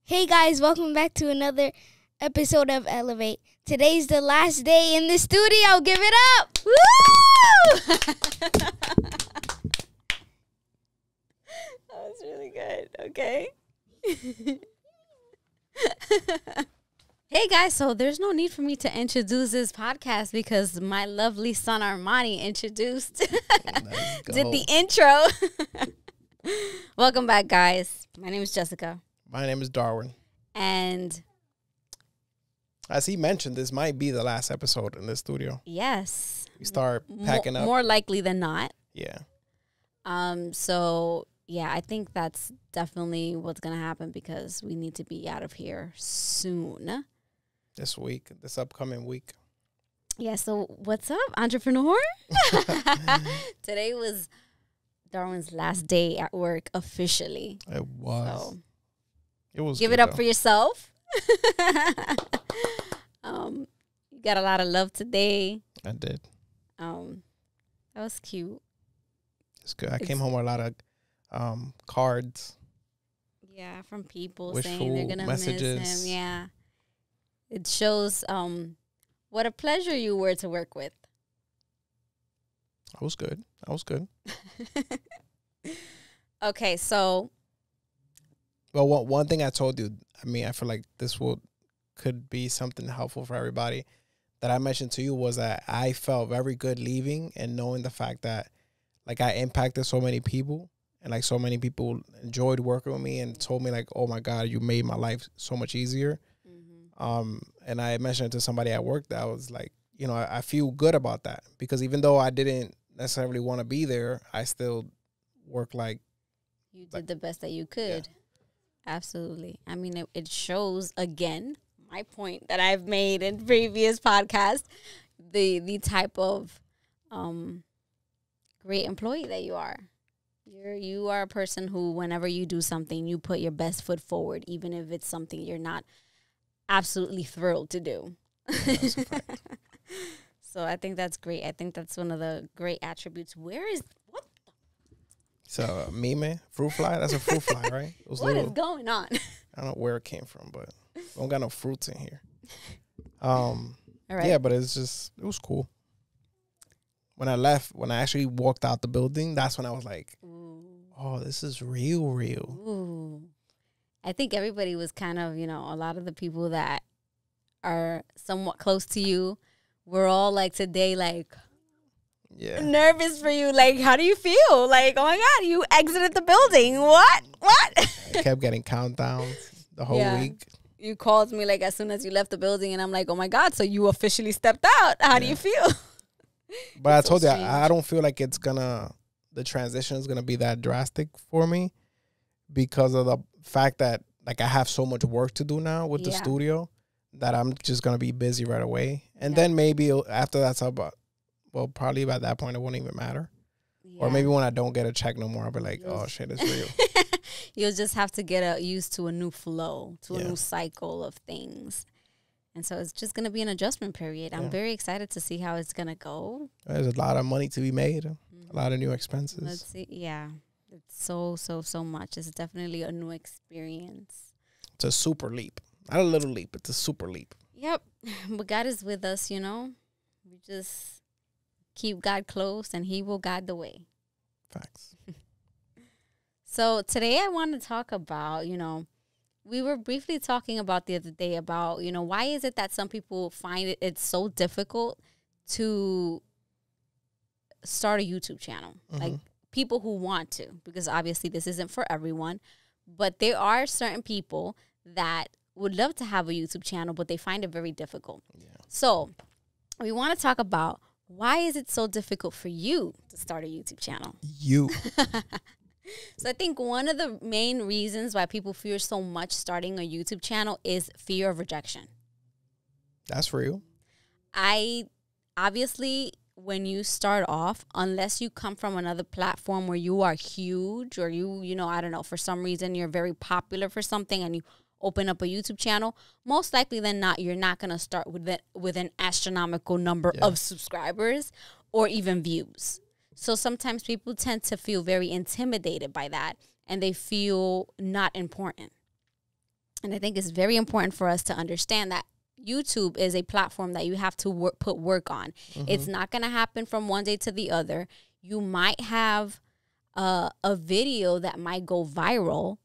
Hey guys, welcome back to another episode of Elevate. Today's the last day in the studio. Give it up! Woo! That was really good. Okay. Hey guys, so there's no need for me to introduce this podcast because my lovely son Armani introduced did the intro. Welcome back, guys. My name is Jessica. My name is Darwin. And as he mentioned, this might be the last episode in the studio. yes, We start packing up. more likely than not. Yeah. So yeah, I think that's definitely what's gonna happen because we need to be out of here soon. This upcoming week. Yeah, so what's up, entrepreneur? Today was Darwin's last day at work officially. It was. So It was. give good, it up though. for yourself. You got a lot of love today. I did. That was cute. It's good. I came home with a lot of cards. Yeah, from people Wishful saying they're gonna miss messages. him. Yeah. It shows what a pleasure you were to work with. I was good. Okay, so Well, one thing I told you, I feel like this could be something helpful for everybody that I mentioned to you was that I felt very good leaving and knowing the fact that like I impacted so many people and like so many people enjoyed working with me and told me like, oh my God, you made my life so much easier. And I mentioned it to somebody at work that I was like, you know, I feel good about that because even though I didn't necessarily want to be there, I still work like you did the best that you could. Yeah. Absolutely. I mean, it shows, again, my point that I've made in previous podcasts, the type of great employee that you are. You are a person who, whenever you do something, you put your best foot forward, even if it's something you're not absolutely thrilled to do. That's a fact. So I think that's great. I think that's one of the great attributes. What So meme, fruit fly. That's a fruit fly, right? It was what is going on? I don't know where it came from, but we don't got no fruits in here. All right. Yeah, but it was cool. When I left, when I actually walked out the building, that's when I was like, Ooh. oh, this is real. Ooh. I think everybody was kind of, a lot of the people that are somewhat close to you were all like today, like Yeah. nervous for you. Like, how do you feel? Like, oh my God, you exited the building. What? I kept getting countdowns the whole Yeah. week. You called me like as soon as you left the building, and I'm like, oh my God, so you officially stepped out. How do you feel? But I It's so told you, strange. I don't feel like the transition is going to be that drastic for me because of the fact that like I have so much work to do now with the Yeah. studio that I'm just going to be busy right away. And Yeah. then maybe after that's about, well, probably by that point, it won't even matter. Or Yeah. maybe when I don't get a check no more, I'll be like, You'll- oh, shit, it's real. You'll just have to get used to a new flow, to a Yeah. new cycle of things. And so it's just going to be an adjustment period. I'm Yeah. very excited to see how it's going to go. There's a lot of money to be made, a lot of new expenses. Let's see. Yeah. It's so much. It's definitely a new experience. It's a super leap. Not a little leap, it's a super leap. Yep. But God is with us, We just keep God close and he will guide the way. Facts. So today I want to talk about, we were briefly talking about the other day about, why is it that some people find it's so difficult to start a YouTube channel? Like people who want to, because obviously this isn't for everyone, but there are certain people that would love to have a YouTube channel, but they find it very difficult. Yeah. So we want to talk about why is it so difficult for you to start a YouTube channel? You. So I think one of the main reasons why people fear so much starting a YouTube channel is fear of rejection. That's real. Obviously, when you start off, unless you come from another platform where you are huge or I don't know, for some reason you're very popular for something and you open up a YouTube channel, most likely than not, you're not going to start with an astronomical number of subscribers or even views. So sometimes people tend to feel very intimidated by that and they feel not important. And I think it's very important for us to understand that YouTube is a platform that you have to put work on. It's not going to happen from one day to the other. You might have a video that might go viral,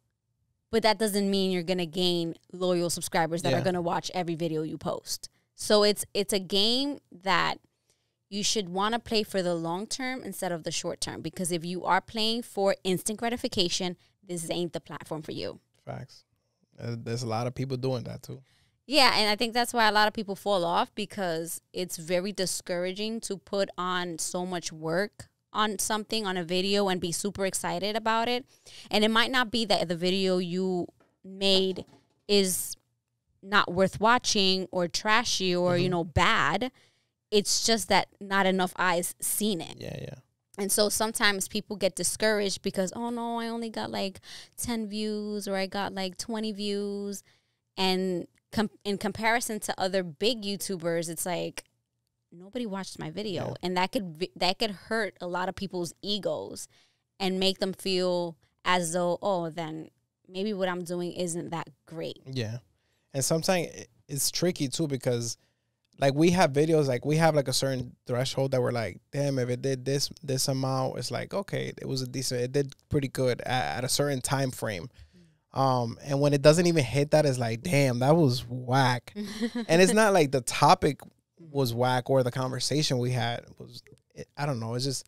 but that doesn't mean you're going to gain loyal subscribers that are going to watch every video you post. So it's a game that you should want to play for the long term instead of the short term. Because if you are playing for instant gratification, this ain't the platform for you. Facts. There's a lot of people doing that too. Yeah, and I think that's why a lot of people fall off, because it's very discouraging to put on so much work on something, on a video, and be super excited about it. And it might not be that the video you made is not worth watching or trashy or, you know, bad. It's just that not enough eyes seen it. Yeah, yeah. And so sometimes people get discouraged because, oh, no, I only got like 10 views or I got like 20 views. And in comparison to other big YouTubers, it's like, nobody watched my video. Yeah. And that could hurt a lot of people's egos and make them feel as though, oh, then maybe what I'm doing isn't that great. Yeah. And sometimes it's tricky too, because like we have videos, like we have like a certain threshold that we're like, damn, if it did this amount, it's like, okay, it did pretty good at a certain time frame. And when it doesn't even hit that, it's like, damn, that was whack. And it's not like the topic was whack or the conversation we had was, I don't know. It's just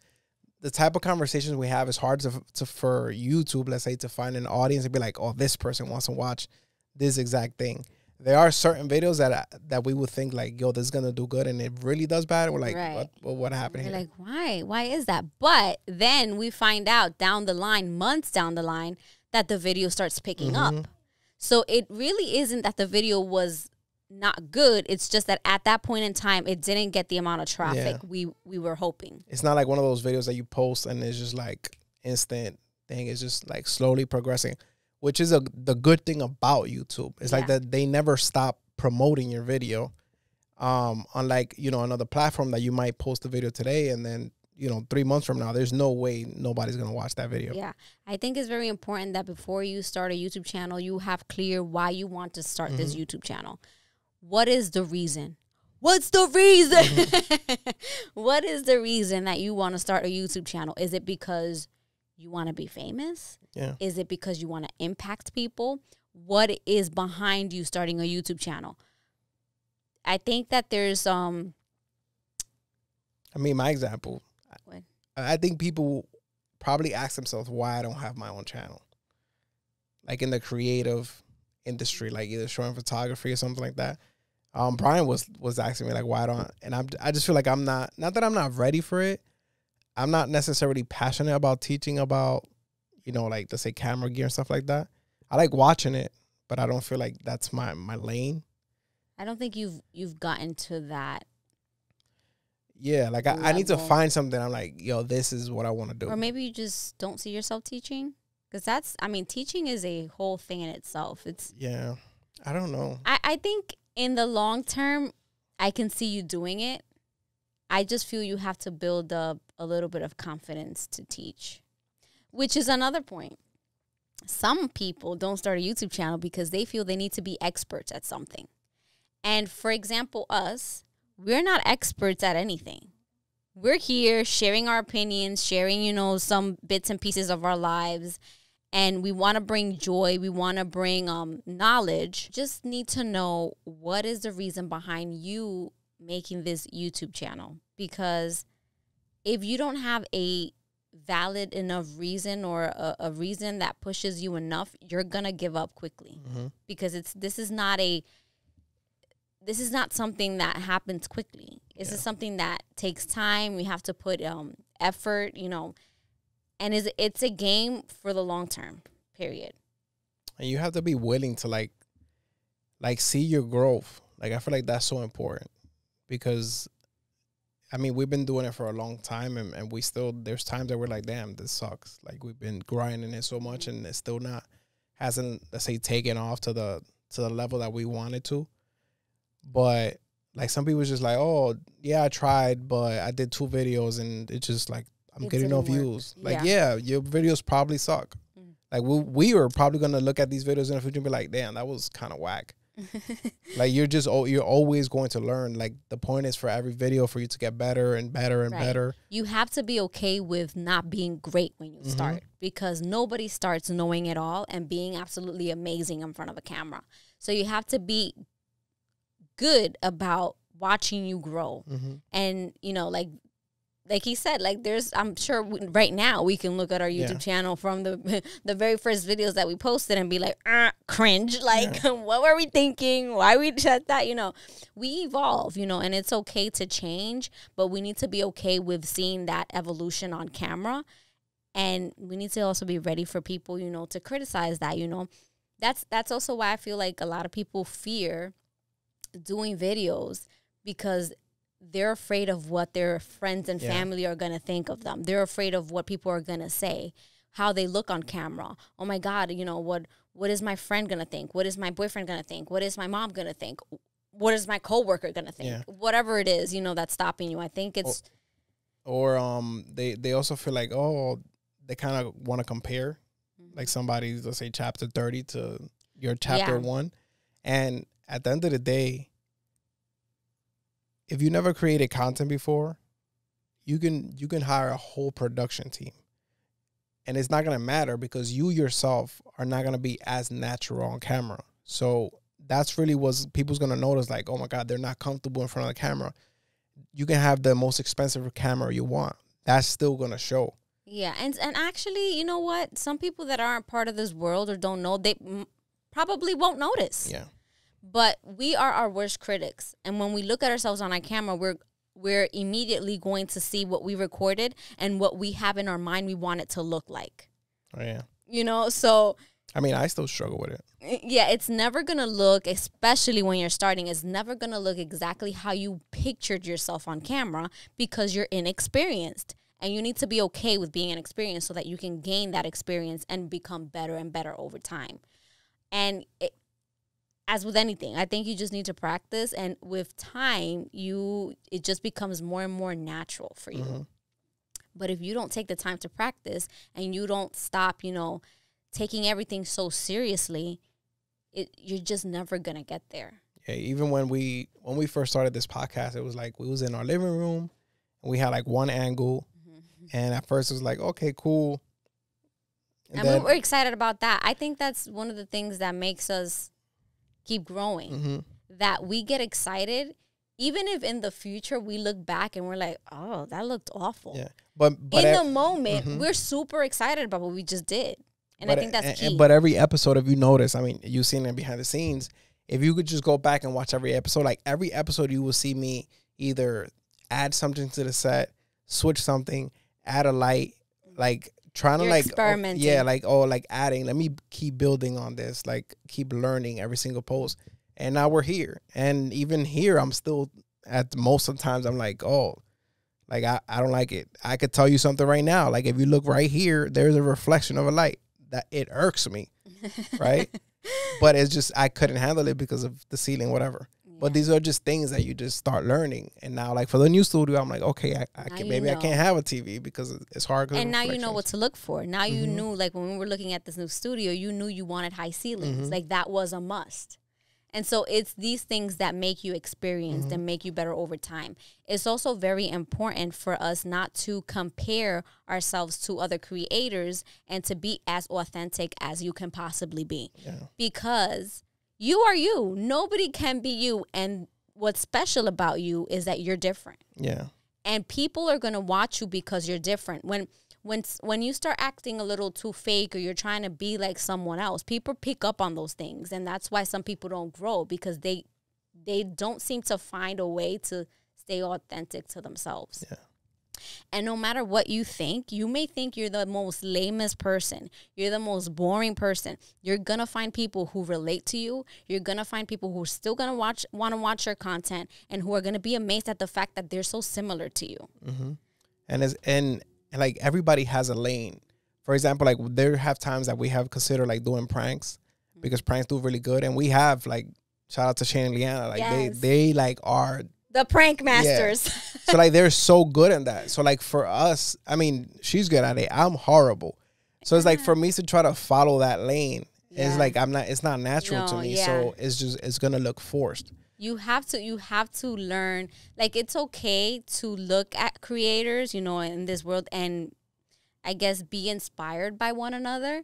the type of conversations we have is hard to for YouTube, let's say, to find an audience and be like, oh, this person wants to watch this exact thing. There are certain videos that we would think like, yo, this is going to do good, and it really does bad. We're like, right. what happened here? Like, why? Why is that? But then we find out down the line, months down the line, that the video starts picking up. So it really isn't that the video was not good. It's just that at that point in time, it didn't get the amount of traffic we were hoping. It's not like one of those videos that you post and it's just like instant thing. It's just like slowly progressing, which is the good thing about YouTube. It's like that they never stop promoting your video. Unlike, you know, another platform that you might post a video today and then, you know, 3 months from now, there's no way nobody's going to watch that video. Yeah. I think it's very important that before you start a YouTube channel, you have clear why you want to start this YouTube channel. What is the reason? What's the reason? What is the reason that you want to start a YouTube channel? Is it because you want to be famous? Yeah. Is it because you want to impact people? What is behind you starting a YouTube channel? I think that there's I mean, my example. What? I think people probably ask themselves why I don't have my own channel. Like in the creative industry, like either showing photography or something like that. Brian was asking me like, why don't, and I just feel like I'm not that I'm not ready for it. I'm not necessarily passionate about teaching about, you know, like let's say camera gear and stuff like that. I like watching it, but I don't feel like that's my lane. I don't think you've gotten to that. Yeah, like I need to find something. I'm like, yo, this is what I want to do. Or maybe you just don't see yourself teaching. Because teaching is a whole thing in itself. Yeah, I don't know. I think in the long term, I can see you doing it. I just feel you have to build up a little bit of confidence to teach, which is another point. Some people don't start a YouTube channel because they feel they need to be experts at something. And for example, us, we're not experts at anything. We're here sharing our opinions, sharing, you know, some bits and pieces of our lives. And we want to bring joy. We want to bring knowledge. Just need to know what is the reason behind you making this YouTube channel. Because if you don't have a valid enough reason or a reason that pushes you enough, you're going to give up quickly. Because this is not something that happens quickly. This is something that takes time. We have to put effort, you know. And it's a game for the long term, period. And you have to be willing to like see your growth. Like I feel like that's so important because, I mean, we've been doing it for a long time, and we still, there's times that we're like, damn, this sucks. Like we've been grinding it so much, and it's still hasn't, let's say, taken off to the level that we wanted to. But like some people just like, oh yeah, I tried, but I did 2 videos and it's just like, I'm getting no views. Like, yeah, your videos probably suck. Like we were probably gonna look at these videos in the future and be like, damn, that was kind of whack. Like you're always going to learn. Like the point is for every video for you to get better and better and better. You have to be okay with not being great when you start, because nobody starts knowing it all and being absolutely amazing in front of a camera. So you have to be good about watching you grow. And you know, like he said, like I'm sure right now we can look at our YouTube channel from the very first videos that we posted and be like, cringe. Like, what were we thinking? Why we said that? You know, we evolve, you know, and it's okay to change, but we need to be okay with seeing that evolution on camera. And we need to also be ready for people, you know, to criticize that, you know. That's also why I feel like a lot of people fear doing videos, because they're afraid of what their friends and family are going to think of them. They're afraid of what people are going to say, how they look on camera. Oh my God, you know, what is my friend going to think? What is my boyfriend going to think? What is my mom going to think? What is my coworker going to think? Yeah. Whatever it is, you know, that's stopping you. I think it's... Or they also feel like, oh, they kind of want to compare. Like somebody, let's say chapter 30 to your chapter 1. And at the end of the day, if you never created content before, you can hire a whole production team. And it's not going to matter because you yourself are not going to be as natural on camera. So that's really what people's going to notice, like, oh my God, they're not comfortable in front of the camera. You can have the most expensive camera you want. That's still going to show. Yeah, and actually, you know what? Some people that aren't part of this world or don't know, they probably won't notice. Yeah. But we are our worst critics. And when we look at ourselves on our camera, we're immediately going to see what we recorded and what we have in our mind we want it to look like. Oh, yeah. You know, so... I mean, I still struggle with it. Yeah, it's never going to look, especially when you're starting, it's never going to look exactly how you pictured yourself on camera because you're inexperienced. And you need to be okay with being inexperienced so that you can gain that experience and become better and better over time. And as with anything, I think you just need to practice. And with time, it just becomes more and more natural for you. But if you don't take the time to practice and you don't stop, you know, taking everything so seriously, you're just never going to get there. Yeah, even when we first started this podcast, it was like we was in our living room and we had like one angle. And at first it was like, okay, cool. And we were excited about that. I think that's one of the things that makes us keep growing. That we get excited, even if in the future we look back and we're like, oh, that looked awful. Yeah. But in the moment, we're super excited about what we just did. And I think that's key. But every episode, if you notice, I mean, you've seen it behind the scenes. If you could just go back and watch every episode, like every episode you will see me either add something to the set, switch something, add a light, like trying to like experimenting. Like adding, let me keep building on this, like keep learning every single post. And now we're here. And even here, I'm still at most of the times I'm like, oh, like I don't like it. I could tell you something right now. Like if you look right here, there's a reflection of a light that it irks me. Right. But it's just I couldn't handle it because of the ceiling, whatever. But these are just things that you just start learning. And now, like, for the new studio, I'm like, okay, I can't have a TV because it's hard. And now you know what to look for. Now you knew, like, when we were looking at this new studio, you knew you wanted high ceilings. Like, that was a must. And so it's these things that make you experienced and make you better over time. It's also very important for us not to compare ourselves to other creators and to be as authentic as you can possibly be. Yeah. Because you are you. Nobody can be you. And what's special about you is that you're different. Yeah. And people are going to watch you because you're different. When you start acting a little too fake or you're trying to be like someone else, people pick up on those things. And that's why some people don't grow, because they don't seem to find a way to stay authentic to themselves. Yeah. And no matter what you think, you may think you're the most lamest person. You're the most boring person. You're going to find people who relate to you. You're going to find people who are still going to want to watch your content and who are going to be amazed at the fact that they're so similar to you. And like everybody has a lane. For example, like there have times that we have considered like doing pranks because pranks do really good. And we have like, shout out to Shane and Leanna. Like they like are the prank masters. Yeah. So like they're so good at that. So like for us, I mean, she's good at it. I'm horrible. So it's like for me to try to follow that lane, it's Yeah. like it's not natural to No, me. yeah. So it's gonna look forced. You have to learn, like, it's okay to look at creators, you know, in this world, and I guess be inspired by one another.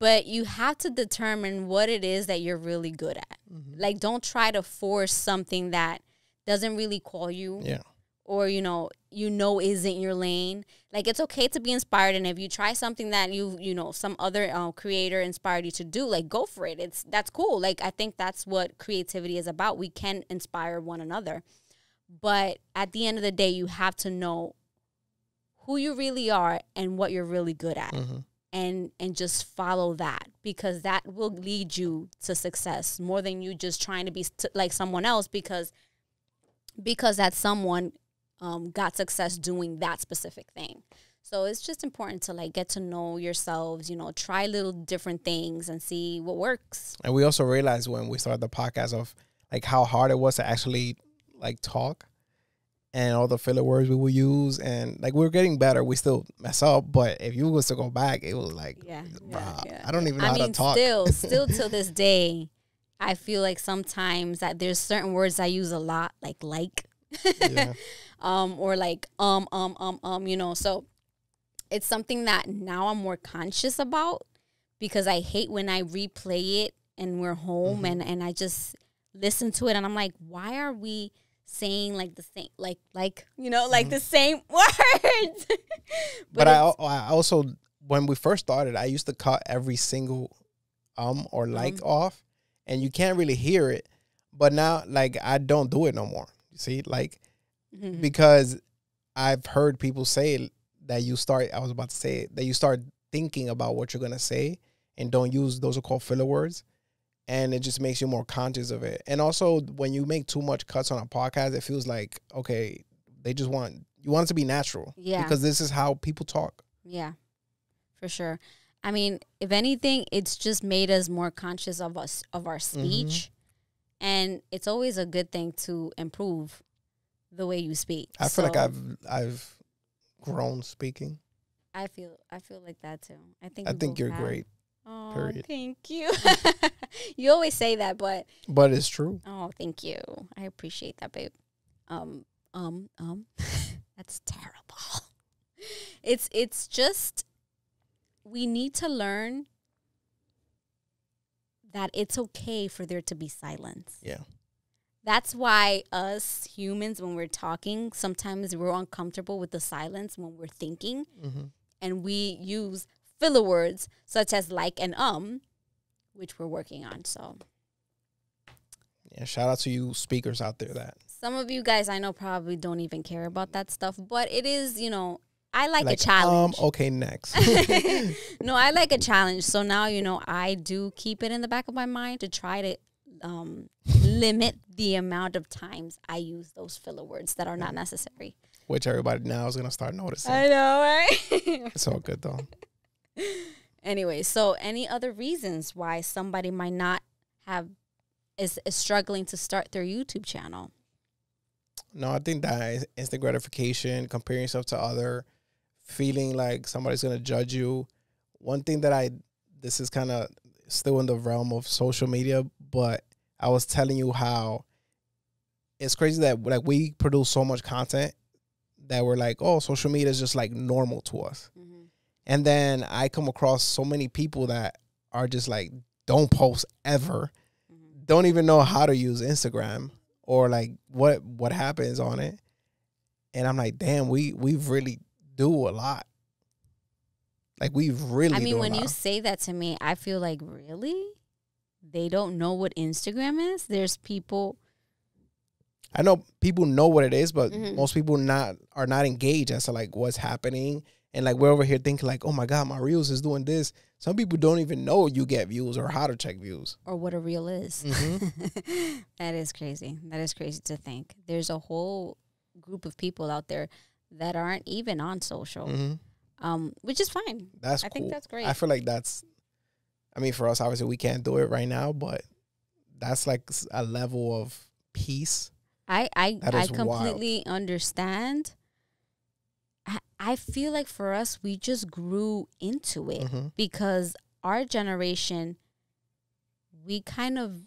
But you have to determine what it is that you're really good at. Like, don't try to force something that doesn't really call you. Yeah. Or, you know, isn't your lane. Like, it's okay to be inspired. And if you try something that you know, some other creator inspired you to do, like, go for it. That's cool. Like, I think that's what creativity is about. We can inspire one another. But at the end of the day, you have to know who you really are and what you're really good at. And just follow that, because that will lead you to success more than you just trying to be like someone else because that someone got success doing that specific thing. So it's just important to, like, get to know yourselves, you know, try little different things and see what works. And we also realized when we started the podcast of like how hard it was to actually like talk and all the filler words we would use, and like we're getting better. We still mess up, but if you was to go back, it was like, I don't even know how to talk. Still to this day, I feel like sometimes that there's certain words I use a lot, like. Yeah. Or like you know, so it's something that now I'm more conscious about, because I hate when I replay it and we're home and I just listen to it and I'm like, why are we saying like the same, like you know, like the same words? but I also, when we first started, I used to cut every single or like off, and you can't really hear it. But now, like, I don't do it no more. You see, like, because I've heard people say that you start, I was about to say it, that you start thinking about what you're going to say and don't use, those are called filler words. And it just makes you more conscious of it. And also, when you make too much cuts on a podcast, it feels like, okay, they just want it to be natural. Yeah. Because this is how people talk. Yeah, for sure. I mean, if anything, it's just made us more conscious of our speech. And it's always a good thing to improve the way you speak. I feel like I've grown speaking. I feel like that too. I think you're great. Oh, period. Thank you. You always say that, but it's true. Oh, thank you. I appreciate that, babe. That's terrible. It's just, we need to learn that it's okay for there to be silence. Yeah. That's why us humans, when we're talking, sometimes we're uncomfortable with the silence when we're thinking. And we use filler words such as like and which we're working on. So yeah, shout out to you speakers out there. That some of you guys I know probably don't even care about that stuff, but it is, you know, I like a challenge. Okay, next. No, I like a challenge. So now, you know, I do keep it in the back of my mind to try to limit the amount of times I use those filler words that are not necessary. Which everybody now is going to start noticing. I know, right? It's all good, though. Anyway, so any other reasons why somebody might not is struggling to start their YouTube channel? No, I think that is instant gratification, comparing yourself to other, feeling like somebody's going to judge you. One thing that this is kind of still in the realm of social media, but I was telling you how it's crazy that like we produce so much content that we're like, oh, social media is just like normal to us. And then I come across so many people that are just like, don't post ever, don't even know how to use Instagram or like what happens on it. And I'm like, damn, we really do a lot. Like we really. I mean, when you say that to me, I feel like, really? They don't know what Instagram is? There's people. I know people know what it is, but most people are not engaged as to like what's happening. And like we're over here thinking like, oh my God, my Reels is doing this. Some people don't even know you get views or how to check views. Or what a Reel is. That is crazy. That is crazy to think. There's a whole group of people out there that aren't even on social, which is fine. I think that's great. I feel like for us, obviously we can't do it right now, but that's like a level of peace. I completely understand. I feel like for us, we just grew into it because our generation, we kind of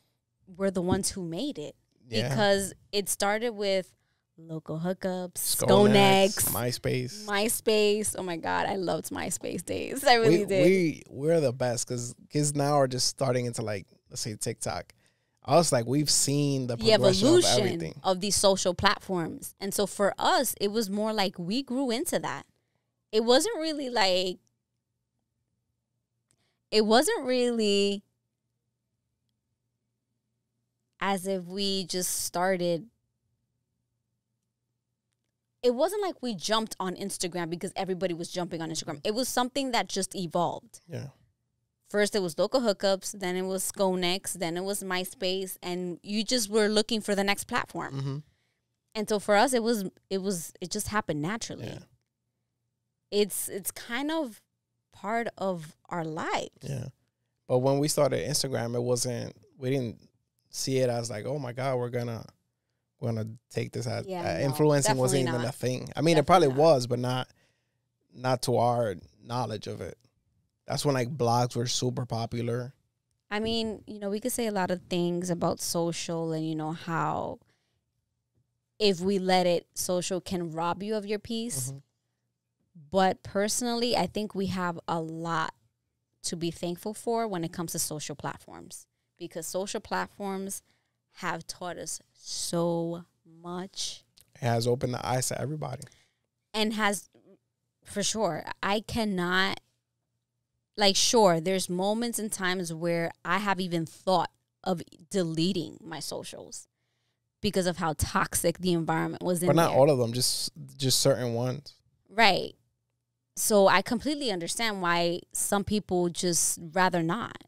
were the ones who made it because it started with local hookups, Skonex, MySpace. Oh my God, I loved MySpace days. I really did. We're the best because kids now are just starting into like, let's say, TikTok. Us, like, we've seen the evolution of everything of these social platforms, and so for us, it was more like we grew into that. It wasn't really as if we just started. It wasn't like we jumped on Instagram because everybody was jumping on Instagram. It was something that just evolved. Yeah. First it was local hookups, then it was Skonex, then it was MySpace, and you just were looking for the next platform. And so for us, it just happened naturally. Yeah. It's kind of part of our lives. Yeah. But when we started Instagram, we didn't see it as like, oh my God, we're gonna take this as influencing wasn't even a thing. I mean, definitely it probably was, but not to our knowledge of it. That's when like blogs were super popular. I mean, we could say a lot of things about social and how if we let it, social can rob you of your peace. But personally, I think we have a lot to be thankful for when it comes to social platforms, because social platforms have taught us so much. It has opened the eyes to everybody. And has, for sure, I cannot, sure, there's moments and times where I have even thought of deleting my socials because of how toxic the environment was in there. But not all of them, just certain ones. Right. So I completely understand why some people just rather not.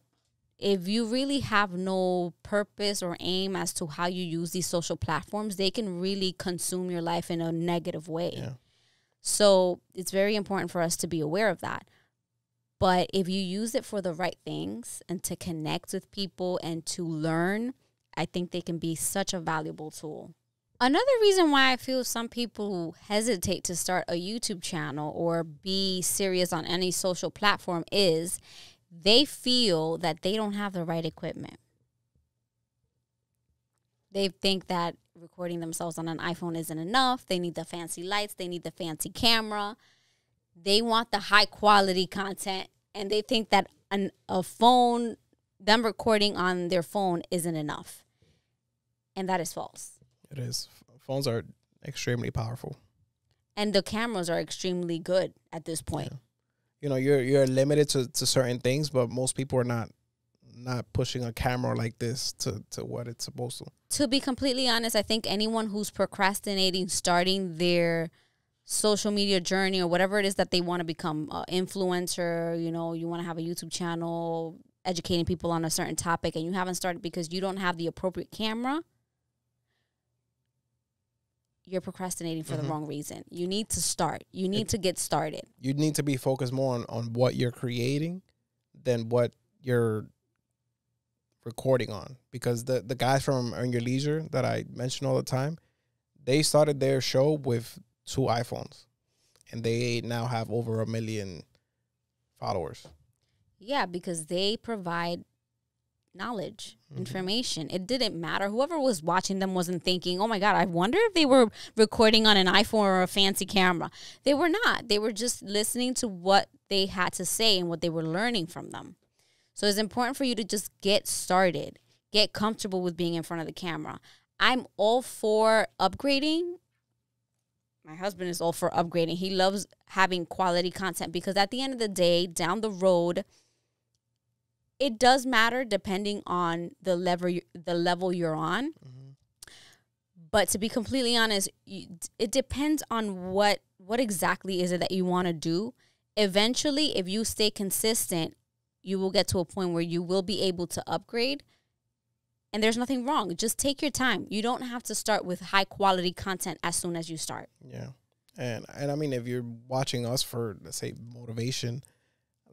If you really have no purpose or aim as to how you use these social platforms, they can really consume your life in a negative way. Yeah. So it's very important for us to be aware of that. But if you use it for the right things and to connect with people and to learn, I think they can be such a valuable tool. Another reason why I feel some people hesitate to start a YouTube channel or be serious on any social platform is they feel that they don't have the right equipment. They think that recording themselves on an iPhone isn't enough. They need the fancy lights. They need the fancy camera. They want the high quality content, and they think that a phone, them recording on their phone isn't enough. And that is false. It is. Phones are extremely powerful. And the cameras are extremely good at this point. Yeah. You're limited to certain things, but most people are not pushing a camera like this to what it's supposed to. To be completely honest, I think anyone who's procrastinating starting their social media journey or whatever it is that they want to become an influencer, you want to have a YouTube channel, educating people on a certain topic, and you haven't started because you don't have the appropriate camera, you're procrastinating for the wrong reason. You need to start. You need to get started. You need to be focused more on what you're creating than what you're recording on. Because the guys from Earn Your Leisure that I mention all the time, they started their show with 2 iPhones. And they now have over 1 million followers. Yeah, because they provide knowledge, information. It didn't matter. Whoever was watching them wasn't thinking, oh my God, I wonder if they were recording on an iPhone or a fancy camera. They were not. They were just listening to what they had to say and what they were learning from them. So it's important for you to just get started, get comfortable with being in front of the camera. I'm all for upgrading. My husband is all for upgrading. He loves having quality content because at the end of the day, down the road, it does matter depending on the level you're on. But to be completely honest, it depends on what exactly is it that you want to do. Eventually, if you stay consistent, you will get to a point where you will be able to upgrade. And there's nothing wrong. Just take your time. You don't have to start with high quality content as soon as you start. Yeah. And I mean, if you're watching us for, let's say, motivation,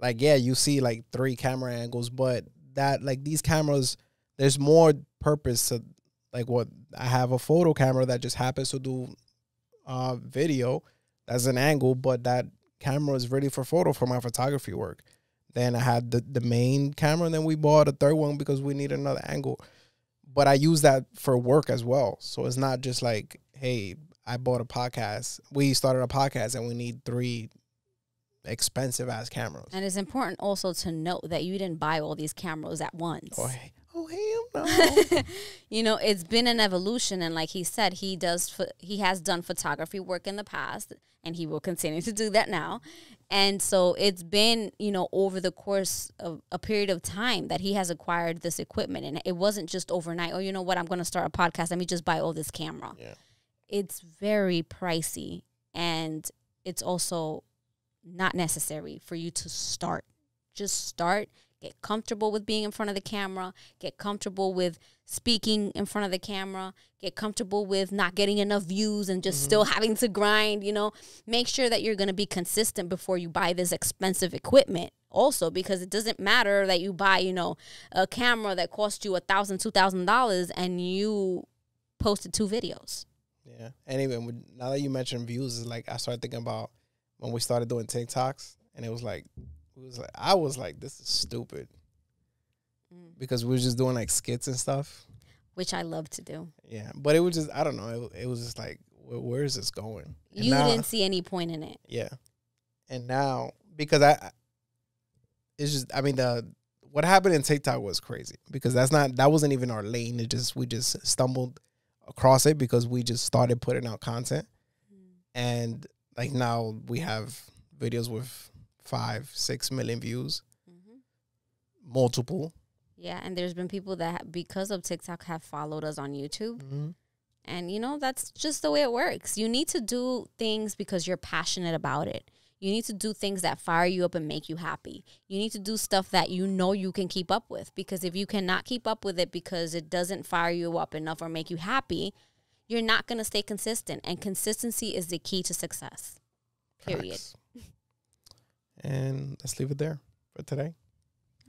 you see 3 camera angles, but that these cameras, there's more purpose to what I have a photo camera that just happens to do video, That's an angle, but that camera is ready for photo for my photography work. Then I had the main camera, and then we bought a third one because we need another angle. But I use that for work as well. So it's not just like, hey, I bought a podcast. We started a podcast and we need 3 expensive ass cameras. And it's important also to note that you didn't buy all these cameras at once. Oh, hell no. You know, it's been an evolution, and like he said, he has done photography work in the past, and he will continue to do that now. And so it's been, you know, over the course of a period of time that he has acquired this equipment, and it wasn't just overnight. Oh, you know what? I'm going to start a podcast. Let me just buy all this camera. Yeah. It's very pricey, and it's also not necessary for you to start. Just start. Get comfortable with being in front of the camera. Get comfortable with speaking in front of the camera. Get comfortable with not getting enough views and just still having to grind, you know. Make sure that you're going to be consistent before you buy this expensive equipment also, because it doesn't matter that you buy, you know, a camera that costs you $1,000, $2,000 and you posted 2 videos. Yeah. And even now that you mentioned views, it's like I started thinking about when we started doing TikToks, and it was like I was like, this is stupid. Because we were just doing like skits and stuff. Which I love to do. Yeah. But it was just, I don't know. It was just like, where is this going? And you now, didn't see any point in it. Yeah. And now, because it's just, I mean, what happened in TikTok was crazy. Because that wasn't even our lane. We just stumbled across it because we just started putting out content. And like now we have videos with 5-6 million views, multiple. Yeah, and there's been people that, because of TikTok, have followed us on YouTube. And, you know, that's just the way it works. You need to do things because you're passionate about it. You need to do things that fire you up and make you happy. You need to do stuff that you know you can keep up with. Because if you cannot keep up with it because it doesn't fire you up enough or make you happy, you're not going to stay consistent. And consistency is the key to success. Period. Facts. And let's leave it there for today.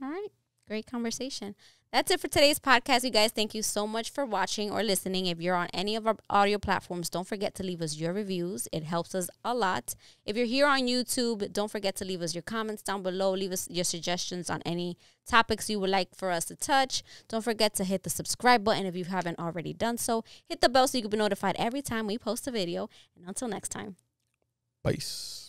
All right. Great conversation. That's it for today's podcast, you guys. Thank you so much for watching or listening. If you're on any of our audio platforms, don't forget to leave us your reviews. It helps us a lot. If you're here on YouTube, don't forget to leave us your comments down below. Leave us your suggestions on any topics you would like for us to touch. Don't forget to hit the subscribe button if you haven't already done so. Hit the bell so you can be notified every time we post a video. And until next time. Peace.